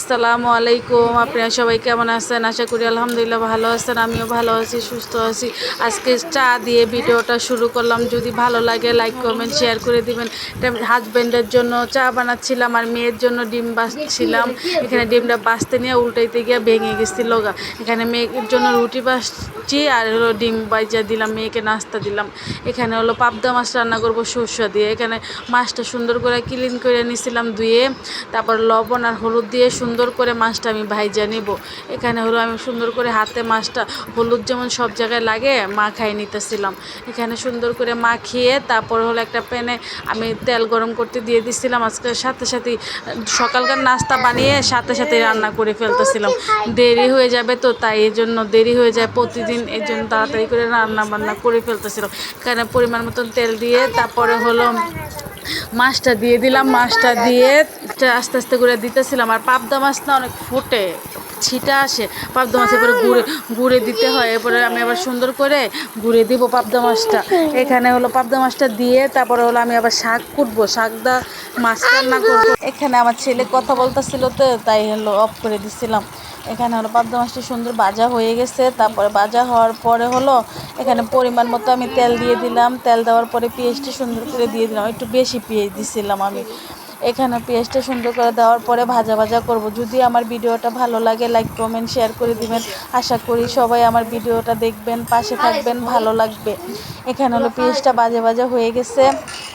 আসসালামু আলাইকুম। আপনারা সবাই কেমন আছেন? আশা করি আলহামদুলিল্লাহ ভালো আছেন। আমিও ভালো আছি, সুস্থ আছি। আজকে চা দিয়ে ভিডিওটা শুরু করলাম। যদি ভালো লাগে লাইক কমেন্ট শেয়ার করে দিবেন। এটা হাজব্যান্ডের জন্য চা বানাচ্ছিলাম আর মেয়ের জন্য ডিম বাছছিলাম। এখানে ডিমটা বাছতে নিয়ে উল্টাইতে গিয়ে ভেঙে গেছিল গা। এখানে মেয়ের জন্য রুটি বাছছি আর হলো ডিম বাইজা দিলাম, মেয়েকে নাস্তা দিলাম। এখানে হলো পাবদা মাছ রান্না করব সরষা দিয়ে। এখানে মাছটা সুন্দর করে ক্লিন করে নিয়েছিলাম ধুয়ে, তারপর লবণ আর হলুদ দিয়ে সুন্দর করে মাছটা আমি ভাইজা নিব। এখানে হলো আমি সুন্দর করে হাতে মাছটা হলুদ যেমন সব জায়গায় লাগে মাখাই নিতেছিলাম। এখানে সুন্দর করে মাখিয়ে তারপর হলো একটা প্যানে আমি তেল গরম করতে দিয়ে দিছিলাম। আজকে সাথে সাথেই সকালকার নাস্তা বানিয়ে সাথে সাথেই রান্না করে ফেলতেছিলাম। দেরি হয়ে যাবে তো তাই এই জন্য দেরি হয়ে যায় প্রতিদিন, এই জন্য তাড়াতাড়ি করে রান্না বান্না করে ফেলতেছিলাম। এখানে পরিমাণ মতন তেল দিয়ে তারপরে হলো মাছটা দিয়ে দিলাম। মাছটা দিয়ে আস্তে আস্তে করে দিতেছিলাম। আর পাবদা মাছ না অনেক ফুটে, ছিটা আসে পাবদা মাছ, এরপরে গুঁড়ে দিতে হয়। এরপরে আমি আবার সুন্দর করে গুঁড়ে দিব পাবদা মাছটা। এখানে হলো পাবদা মাছটা দিয়ে তারপরে হলো আমি আবার শাক কুটবো, শাক দা মাছ রান্না করবো। এখানে আমার ছেলে কথা বলতেছিল তো তাই হলো অফ করে দিছিলাম। এখানে হলো পাবদা মাছটি সুন্দর ভাজা হয়ে গেছে। তারপরে ভাজা হওয়ার পরে হলো এখানে পরিমাণ মতো আমি তেল দিয়ে দিলাম। তেল দেওয়ার পরে পেঁয়াজটি সুন্দর করে দিয়ে দিলাম, একটু বেশি পেঁয়াজ দিছিলাম আমি। এখানে পেঁয়াজটা সুন্দর করে দেওয়ার পরে ভাজা ভাজা করব। যদি আমার ভিডিওটা ভালো লাগে লাইক কমেন্ট শেয়ার করে দিবেন। আশা করি সবাই আমার ভিডিওটা দেখবেন, পাশে থাকবেন, ভালো লাগবে। এখানে হলো পেঁয়াজটা ভাজা ভাজা হয়ে গেছে।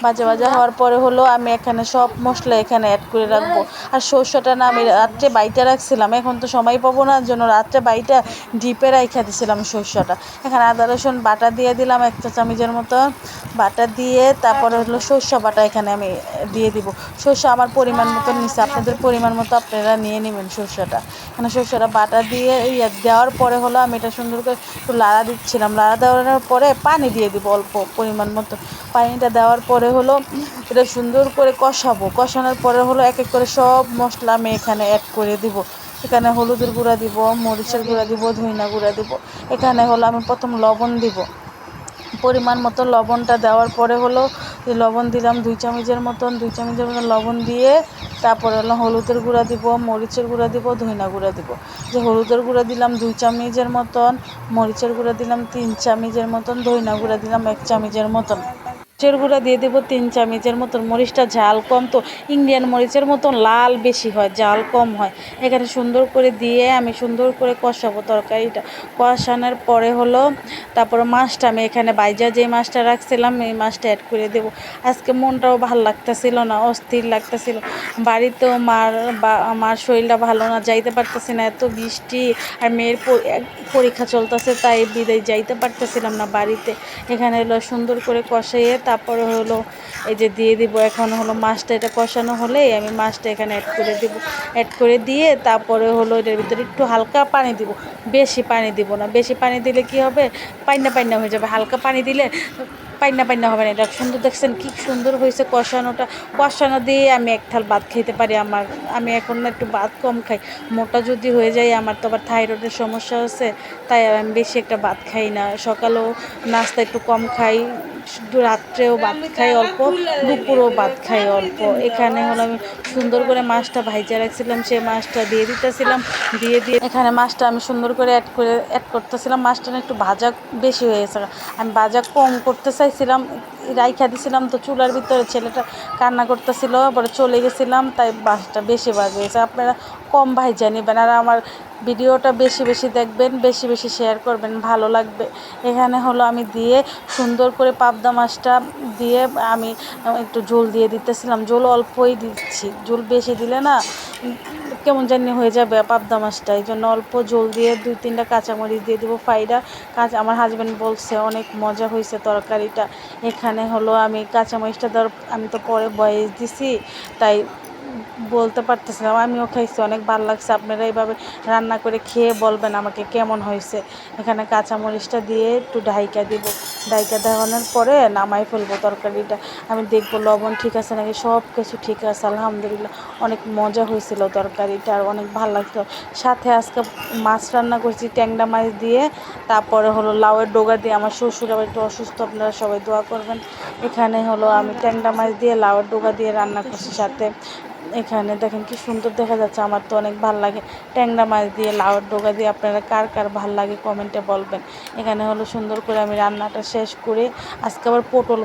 ভাজা ভাজা হওয়ার পরে হলো আমি এখানে সব মশলা এখানে অ্যাড করে রাখবো। আর সরষেটা না আমি রাত্রে বাইটা রাখছিলাম, এখন তো সময় পাবো না, জন্য রাত্রে বাইটা ডিপে রাইখা দিছিলাম সরষেটা। এখানে আদা রসুন বাটা দিয়ে দিলাম 1 চা চামচের মতো বাটা দিয়ে তারপরে হলো সরষে বাটা এখানে আমি দিয়ে দিব। সরষে আমার পরিমাণ মতো নিচ্ছে, আপনাদের পরিমাণ মতো আপনারা নিয়ে নেবেন সরষেটা। এখানে সরষেটা বাটা দিয়ে দেওয়ার পরে হলো আমি এটা সুন্দর করে একটু লাড়া দিচ্ছিলাম। লাড়া দেওয়ার পরে পানি দিয়ে দিব অল্প পরিমাণ মতো। পানিটা দেওয়ার পরে হলো এটা সুন্দর করে কষাবো। কষানোর পরে হলো এক এক করে সব মশলা আমি এখানে অ্যাড করে দিব। এখানে হলুদের গুঁড়া দিব, মরিচের গুঁড়া দিব, ধনিয়া গুঁড়া দিব। এখানে হলো আমি প্রথম লবণ দিব, পরিমাণ মতো লবণটা দেওয়ার পরে হলো লবণ দিলাম 2 চামচের মতন। 2 চামচের মতন লবণ দিয়ে তারপরে হলো হলুদের গুঁড়া দিব, মরিচের গুঁড়া দিব, ধনিয়া গুঁড়া দিব। যে হলুদের গুঁড়া দিলাম 2 চামচের মতন, মরিচের গুঁড়া দিলাম 3 চামচের মতন, ধনিয়া গুঁড়া দিলাম 1 চামচের মতন, মরিচের গুঁড়া দিয়ে দেবো 3 চামচের মতন। মরিচটা ঝাল কম তো, ইন্ডিয়ান মরিচের মতন লাল বেশি হয়, ঝাল কম হয়। এখানে সুন্দর করে দিয়ে আমি সুন্দর করে কষাবো তরকারিটা। কষানোর পরে হলো তারপরে মাছটা আমি এখানে বাইজা যে মাছটা রাখছিলাম এই মাছটা অ্যাড করে দেবো। আজকে মনটাও ভালো লাগতেছিল না, অস্থির লাগতেছিল। বাড়িতেও আমার শরীরটা ভালো না, যাইতে পারতেছি না, এত বৃষ্টি আর মেয়ের পরীক্ষা চলতেছে তাই বিদায় যাইতে পারতেছিলাম না বাড়িতে। এখানে হলো সুন্দর করে কষাইয়ে তারপরে হলো এই যে দিয়ে দিব। এখন হলো মাছটা এটা কষানো হলেই আমি মাছটা এখানে অ্যাড করে দিব। অ্যাড করে দিয়ে তারপরে হলো এটার ভিতরে একটু হালকা পানি দিব, বেশি পানি দিব না। বেশি পানি দিলে কি হবে, পাইনা পাইনা হয়ে যাবে। হালকা পানি দিলে পাইনা পাইনা হবে না। এটা সুন্দর, দেখছেন কি সুন্দর হয়েছে কষানোটা। কষানো দিয়ে আমি এক থাল ভাত খেতে পারি। আমি এখন না একটু ভাত কম খাই, মোটা যদি হয়ে যায়। আমার তো আবার থাইরয়েডের সমস্যা আছে, তাই আর আমি বেশি একটা ভাত খাই না। সকালেও নাস্তা একটু কম খাই, রাত্রেও ভাত খাই অল্প, দুপুরেও ভাত খাই অল্প। এখানে হলো আমি সুন্দর করে মাছটা ভাইজা রাখছিলাম, সেই মাছটা দিয়ে দিতেছিলাম। দিয়ে এখানে মাছটা আমি সুন্দর করে অ্যাড করতেছিলাম। মাছটা না একটু ভাজা বেশি হয়ে গেছে, আমি ভাজা কম করতে চাইছিলাম, রাইখা দিছিলাম তো চুলার ভিতরে। ছেলেটা কান্না করতেছিল, পরে চলে গেছিলাম, তাই মাছটা বেশি ভাজা হয়েছে। আপনারা কম ভাইজা নেবেন আর আমার ভিডিওটা বেশি বেশি দেখবেন, বেশি বেশি শেয়ার করবেন, ভালো লাগবে। এখানে হলো আমি দিয়ে সুন্দর করে পাবদা মাছটা দিয়ে আমি একটু ঝোল দিয়ে দিতেছিলাম। ঝোল অল্পই দিচ্ছি, ঝোল বেশি দিলে না কেমন জানি হয়ে যাবে পাবদা মাছটা, এই জন্য অল্প ঝোল দিয়ে 2-3টা কাঁচামরিচ দিয়ে দেবো ফাইডা। আমার হাজব্যান্ড বলছে অনেক মজা হয়েছে তরকারিটা। এখানে হলো আমি কাঁচামরিচটা আমি তো পরে বয়েস দিছি তাই বলতে পারতেছিলাম। আমিও খাইছি, অনেক ভালো লাগছে। আপনারা এইভাবে রান্না করে খেয়ে বলবেন আমাকে কেমন হয়েছে। এখানে কাঁচামরিচটা দিয়ে একটু ঢাইকা দিব, ঢাইকা দেওয়ানোর পরে নামাই ফেলবো তরকারিটা। আমি দেখবো লবণ ঠিক আছে নাকি, সব কিছু ঠিক আছে আলহামদুলিল্লাহ। অনেক মজা হয়েছিল তরকারিটা আর অনেক ভালো লাগতো। সাথে আজকে মাছ রান্না করছি ট্যাংরা মাছ দিয়ে, তারপরে হলো লাউয়ের ডগা দিয়ে। আমার শ্বশুর আবার একটু অসুস্থ, আপনারা সবাই দোয়া করবেন। এখানে হলো আমি ট্যাংরা মাছ দিয়ে লাউয়ের ডগা দিয়ে রান্না করছি, সাথে এখানে দেখেন কি সুন্দর দেখা যাচ্ছে, আমার তো অনেক ভালো লাগে। ট্যাংরা মাছ দিয়ে লাউয়ের ডোকা দিয়ে আপনারা কার কার ভাল লাগে কমেন্টে বলবেন। এখানে হলো সুন্দর করে আমি রান্নাটা শেষ করে আজকে আবার পটল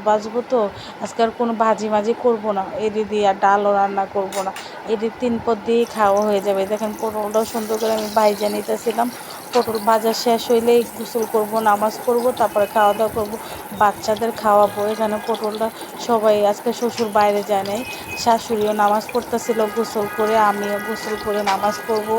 ভাজবো তো আজকে আর কোনো ভাজি মাজি করবো না, এদি দিয়ে আর ডালও রান্না করবো না, এদি 3 পদ দিয়েই খাওয়া হয়ে যাবে। দেখেন পটলটাও সুন্দর করে আমি ভাইজা নিতেছিলাম। পটল ভাজা শেষ হইলেই গোসল করব, নামাজ পড়বো, তারপরে খাওয়া দাওয়া করবো, বাচ্চাদের খাওয়াবো। এখানে পটলটা সবাই আজকে শ্বশুর বাইরে যায় নাই, শাশুড়িও নামাজ পড়তেছিল গোসল করে, আমিও গোসল করে নামাজ পড়বো।